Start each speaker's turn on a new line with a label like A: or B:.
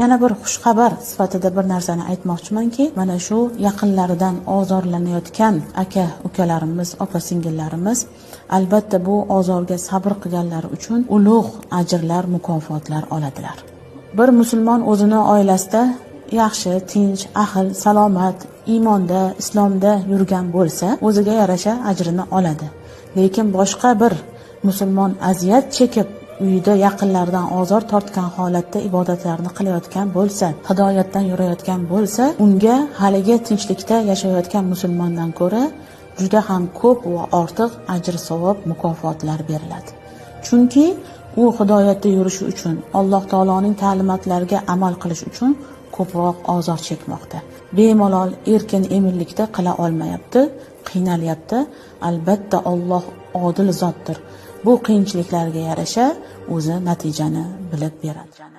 A: Yana bir xushxabar sifatida bir narsani aytmoqchimanki, mana shu yaqinlaridan ozorlanayotgan aka ukalarimiz, opa singillarimiz albatta bu ozorga sabr qilganlari uchun ulug' ajrlar, mukofotlar oladilar. Bir musulmon o'zini oilasida yaxshi, tinch, ahil, salomat, iymonda, islomda yurgan bo'lsa, o'ziga yarasha ajrini oladi. Lekin boshqa bir musulmon aziyat chekib uyida yaqinlaridan ozor tortgan holatda ibodatlarni qilayotgan bo'lsa, hidoyatdan yurayotgan bo'lsa, unga haligi tinchlikda yashayotgan musulmondan ko'ra juda ham ko'p va ortiq ajr savob mukofotlar beriladi. Chunki u hidoyatda yurishi uchun, Alloh taoloning ta'limotlariga amal qilish uchun ko'proq ozor chekmoqda. Bemalol erkin eminlikda qila olmayapti, qiynalyapti. Albatta Alloh odil zotdir. Bu qiyinchiliklarga yarasha o'zi natijani bilib beradi.